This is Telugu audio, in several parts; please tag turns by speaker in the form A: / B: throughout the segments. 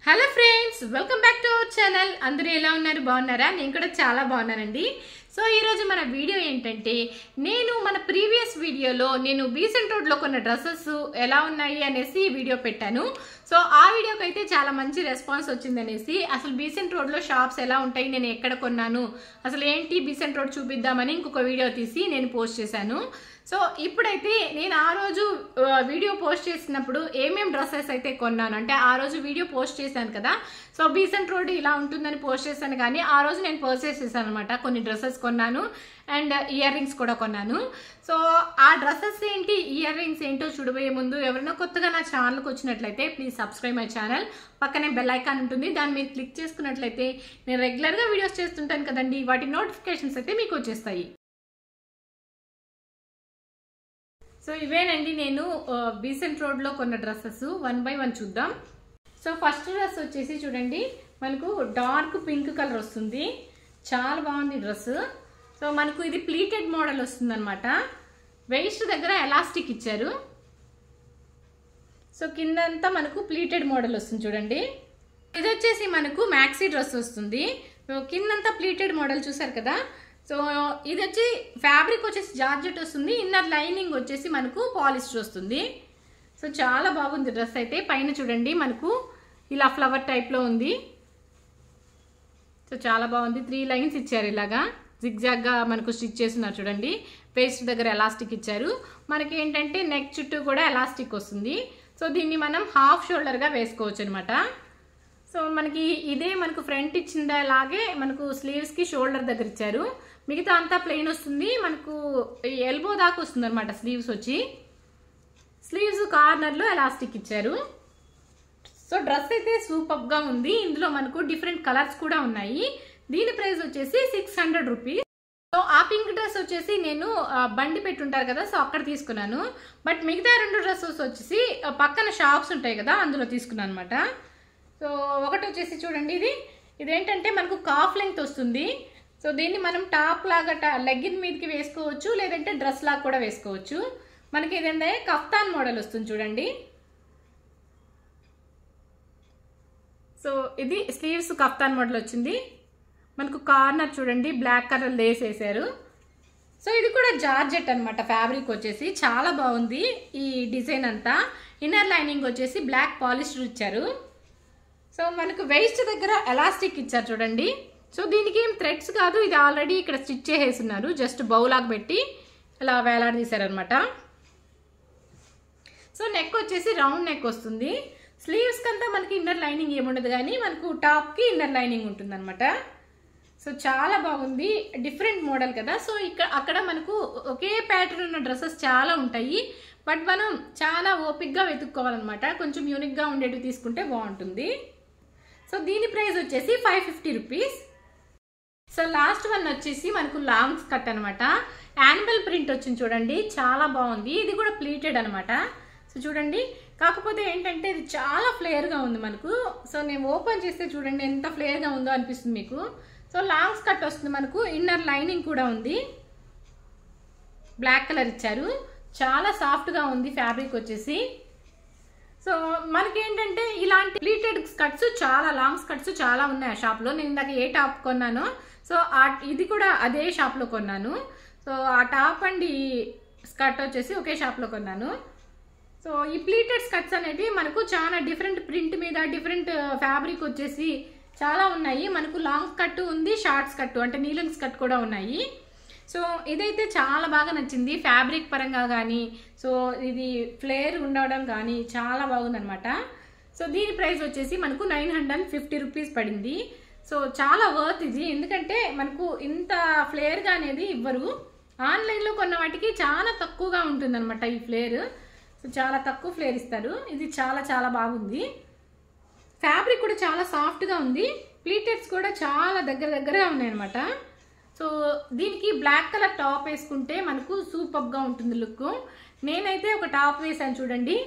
A: Hello friends, welcome back to our channel. అందరూ ఎలా ఉన్నారు? బాగున్నారా? నేను కూడా చాలా బాగున్నానండి. సో ఈరోజు మన వీడియో ఏంటంటే, నేను మన ప్రీవియస్ వీడియోలో నేను బీసెంట్ రోడ్లో కొన్న డ్రెస్సెస్ ఎలా ఉన్నాయి అనేసి వీడియో పెట్టాను. సో ఆ వీడియోకి అయితే చాలా మంచి రెస్పాన్స్ వచ్చిందనేసి, అసలు బీసెంట్ రోడ్లో షాప్స్ ఎలా ఉంటాయి, నేను ఎక్కడ కొన్నాను, అసలు ఏంటి బీసెంట్ రోడ్ చూపిద్దామని ఇంకొక వీడియో తీసి నేను పోస్ట్ చేశాను. సో ఇప్పుడైతే నేను ఆ రోజు వీడియో పోస్ట్ చేసినప్పుడు ఏమేం డ్రెస్సెస్ అయితే కొన్నాను అంటే, ఆ రోజు వీడియో పోస్ట్ చేశాను కదా, సో బీసెంట్ రోడ్ ఇలా ఉంటుందని పోస్ట్ చేశాను. కానీ ఆ రోజు నేను పర్చేస్ చేశాను అనమాట. కొన్ని డ్రెస్సెస్ కొన్నాను అండ్ ఇయర్ రింగ్స్ కూడా కొన్నాను. సో ఆ డ్రెస్సెస్ ఏంటి, ఇయర్ రింగ్స్ ఏంటో చూడబోయే ముందు ఎవరైనా కొత్తగా నా ఛానల్కి వచ్చినట్లయితే ప్లీజ్ సబ్స్క్రైబ్ మై ఛానల్. పక్కనే బెల్ ఐకాన్ ఉంటుంది, దాన్ని మీరు క్లిక్ చేసుకున్నట్లయితే నేను రెగ్యులర్గా వీడియోస్ చేస్తుంటాను కదండి, వాటి నోటిఫికేషన్స్ అయితే మీకు వచ్చేస్తాయి. సో ఇవేనండి నేను బీసెంట్ రోడ్లో కొన్న డ్రెస్సెస్. 1 by 1 చూద్దాం. సో ఫస్ట్ డ్రెస్ వచ్చేసి చూడండి, మనకు డార్క్ పింక్ కలర్ వస్తుంది. చాలా బాగుంది డ్రెస్. సో మనకు ఇది ప్లీటెడ్ మోడల్ వస్తుంది అనమాట. వేస్ట్ దగ్గర ఎలాస్టిక్ ఇచ్చారు. సో కిందంతా మనకు ప్లీటెడ్ మోడల్ వస్తుంది చూడండి. ఇది వచ్చేసి మనకు మ్యాక్సీ డ్రెస్ వస్తుంది. కిందంతా ప్లీటెడ్ మోడల్ చూసారు కదా. సో ఇది వచ్చి ఫ్యాబ్రిక్ వచ్చేసి జార్జెట్ వస్తుంది, ఇన్నర్ లైనింగ్ వచ్చేసి మనకు పాలిస్టర్ వస్తుంది. సో చాలా బాగుంది డ్రెస్ అయితే. పైన చూడండి మనకు ఇలా ఫ్లవర్ టైప్లో ఉంది. సో చాలా బాగుంది. 3 లైన్స్ ఇచ్చారు, ఇలాగా జిగ్జాగ్గా మనకు స్టిచ్ చేస్తున్నారు చూడండి. వేస్ట్ దగ్గర ఎలాస్టిక్ ఇచ్చారు. మనకి ఏంటంటే నెక్ చుట్టూ కూడా ఎలాస్టిక్ వస్తుంది. సో దీన్ని మనం హాఫ్ షోల్డర్గా వేసుకోవచ్చు అనమాట. సో మనకి ఇదే మనకు ఫ్రంట్ ఇచ్చిందా, అలాగే మనకు స్లీవ్స్కి షోల్డర్ దగ్గర ఇచ్చారు. మిగతా అంతా ప్లెయిన్ వస్తుంది. మనకు ఎల్బో దాకా వస్తుంది అనమాట స్లీవ్స్ వచ్చి. స్లీవ్స్ కార్నర్లో ఎలాస్టిక్ ఇచ్చారు. సో డ్రెస్ అయితే సూపర్గా ఉంది. ఇందులో మనకు డిఫరెంట్ కలర్స్ కూడా ఉన్నాయి. దీని ప్రైస్ వచ్చేసి 600 రూపీస్. సో ఆ పింక్ డ్రెస్ వచ్చేసి నేను బండి పెట్టుంటారు కదా, సో అక్కడ తీసుకున్నాను. బట్ మిగతా 2 డ్రెస్సెస్ వచ్చేసి పక్కన షాప్స్ ఉంటాయి కదా, అందులో తీసుకున్నాను అనమాట. సో ఒకటి వచ్చేసి చూడండి, ఇదేంటంటే మనకు కాఫ్ లెంగ్త్ వస్తుంది. సో దీన్ని మనం టాప్ లాగా లెగ్గిన్ మీదకి వేసుకోవచ్చు, లేదంటే డ్రెస్ లాగా కూడా వేసుకోవచ్చు. మనకి ఏదంటే కఫ్తాన్ మోడల్ వస్తుంది చూడండి. సో ఇది స్లీవ్స్ కఫ్తాన్ మోడల్ వచ్చింది. మనకు కార్నర్ చూడండి బ్లాక్ కలర్ లేస్ వేసారు. సో ఇది కూడా జార్జెట్ అనమాట. ఫ్యాబ్రిక్ వచ్చేసి చాలా బాగుంది ఈ డిజైన్ అంతా. ఇన్నర్ లైనింగ్ వచ్చేసి బ్లాక్ పాలిస్టర్ ఇచ్చారు. సో మనకు వేస్ట్ దగ్గర ఎలాస్టిక్ ఇచ్చారు చూడండి. సో దీనికి ఏం థ్రెడ్స్ కాదు, ఇది ఆల్రెడీ ఇక్కడ స్టిచ్ చేసేస్తున్నారు. జస్ట్ బౌలాగా పెట్టి ఇలా వేలాడదీశారనమాట. సో నెక్ వచ్చేసి రౌండ్ నెక్ వస్తుంది. స్లీవ్స్ కంతా మనకి ఇన్నర్ లైనింగ్ ఏముండదు, కానీ మనకు టాప్కి ఇన్నర్ లైనింగ్ ఉంటుంది అనమాట. సో చాలా బాగుంది, డిఫరెంట్ మోడల్ కదా. సో అక్కడ మనకు ఒకే ప్యాటర్న్ ఉన్న డ్రెస్సెస్ చాలా ఉంటాయి. బట్ మనం చాలా ఓపిక్గా వెతుక్కోవాలన్నమాట. కొంచెం యూనిక్గా ఉండేవి తీసుకుంటే బాగుంటుంది. సో దీని ప్రైస్ వచ్చేసి 550 రూపీస్. సో లాస్ట్ వన్ వచ్చేసి మనకు లాంగ్ స్కర్ట్ అనమాట. యానిమల్ ప్రింట్ వచ్చింది చూడండి, చాలా బాగుంది. ఇది కూడా ప్లీటెడ్ అనమాట. సో చూడండి, కాకపోతే ఏంటంటే ఇది చాలా ఫ్లేర్గా ఉంది మనకు. సో నేను ఓపెన్ చేస్తే చూడండి ఎంత ఫ్లేర్గా ఉందో అనిపిస్తుంది మీకు. సో లాంగ్ స్కర్ట్ వస్తుంది మనకు. ఇన్నర్ లైనింగ్ కూడా ఉంది, బ్లాక్ కలర్ ఇచ్చారు. చాలా సాఫ్ట్గా ఉంది ఫ్యాబ్రిక్ వచ్చేసి. సో మనకేంటంటే ఇలాంటి ప్లీటెడ్ స్కర్ట్స్, చాలా లాంగ్ స్కర్ట్స్ చాలా ఉన్నాయి ఆ షాప్లో. నేను ఇందాక ఏ టాప్ కొన్నానో, సో ఇది కూడా అదే షాప్లో కొన్నాను. సో ఆ టాప్ అండ్ ఈ స్కర్ట్ వచ్చేసి ఒకే షాప్లో కొన్నాను. సో ఈ ప్లీటెడ్ స్కర్ట్స్ అనేవి మనకు చాలా డిఫరెంట్ ప్రింట్ మీద డిఫరెంట్ ఫ్యాబ్రిక్ వచ్చేసి చాలా ఉన్నాయి. మనకు లాంగ్ స్కర్ట్ ఉంది, షార్ట్ స్కర్ట్ అంటే నీలం స్కర్ట్ కూడా ఉన్నాయి. సో ఇదైతే చాలా బాగా నచ్చింది ఫ్యాబ్రిక్ పరంగా కానీ, సో ఇది ఫ్లేర్ ఉండడం కానీ చాలా బాగుందనమాట. సో దీని ప్రైస్ వచ్చేసి మనకు 950 రూపీస్ పడింది. సో చాలా వర్త్ ఇది, ఎందుకంటే మనకు ఇంత ఫ్లేర్గా అనేది ఇవ్వరు. ఆన్లైన్లో కొన్న వాటికి చాలా తక్కువగా ఉంటుంది అనమాట ఈ ఫ్లేర్. సో చాలా తక్కువ ఫ్లేర్ ఇస్తారు. ఇది చాలా చాలా బాగుంది. ఫ్యాబ్రిక్ కూడా చాలా సాఫ్ట్గా ఉంది. ప్లీటెడ్స్ కూడా చాలా దగ్గరగా ఉన్నాయన్నమాట. సో దీనికి బ్లాక్ కలర్ టాప్ వేసుకుంటే మనకు సూపర్గా ఉంటుంది లుక్. నేనైతే ఒక టాప్ వేసాను చూడండి,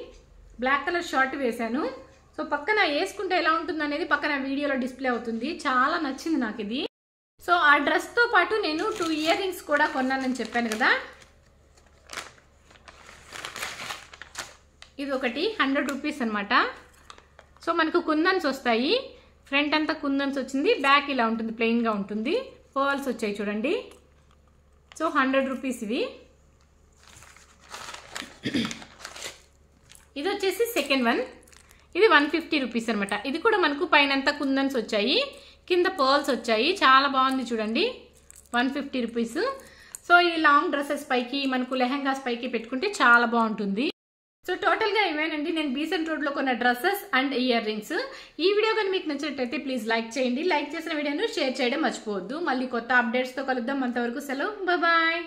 A: బ్లాక్ కలర్ షర్ట్ వేసాను. సో పక్కన వేసుకుంటే ఎలా ఉంటుంది అనేది పక్కన వీడియోలో డిస్ప్లే అవుతుంది. చాలా నచ్చింది నాకు ఇది. సో ఆ డ్రెస్తో పాటు నేను 2 ఇయర్ రింగ్స్ కూడా కొన్నానని చెప్పాను కదా. ఇది ఒకటి 100 రూపీస్ అనమాట. సో మనకు కుందన్స్ వస్తాయి, ఫ్రంట్ అంతా కుందన్స్ వచ్చింది, బ్యాక్ ఇలా ఉంటుంది, ప్లెయిన్గా ఉంటుంది. పర్ల్స్ వచ్చాయి చూడండి. సో 100 రూపీస్ ఇవి. ఇది వచ్చేసి సెకండ్ వన్, ఇది 150 రూపీస్ అనమాట. ఇది కూడా మనకు పైనంతా కుందన్స్ వచ్చాయి, కింద పర్ల్స్ వచ్చాయి, చాలా బాగుంది చూడండి. 150 రూపీస్. సో ఈ లాంగ్ డ్రెస్సెస్ పైకి, మనకు లెహంగాస్ పైకి పెట్టుకుంటే చాలా బాగుంటుంది. సో టోటల్గా ఇవేనండి నేను బీసెంట్ రోడ్లో కొన్న డ్రెస్సెస్ అండ్ ఇయర్ రింగ్స్. ఈ వీడియో కానీ మీకు నచ్చినట్టయితే ప్లీజ్ లైక్ చేయండి. లైక్ చేసిన వీడియోను షేర్ చేయడం మర్చిపోవద్దు. మళ్ళీ కొత్త అప్డేట్స్తో కలుద్దాం. అంతవరకు సెలవు, బాయ్.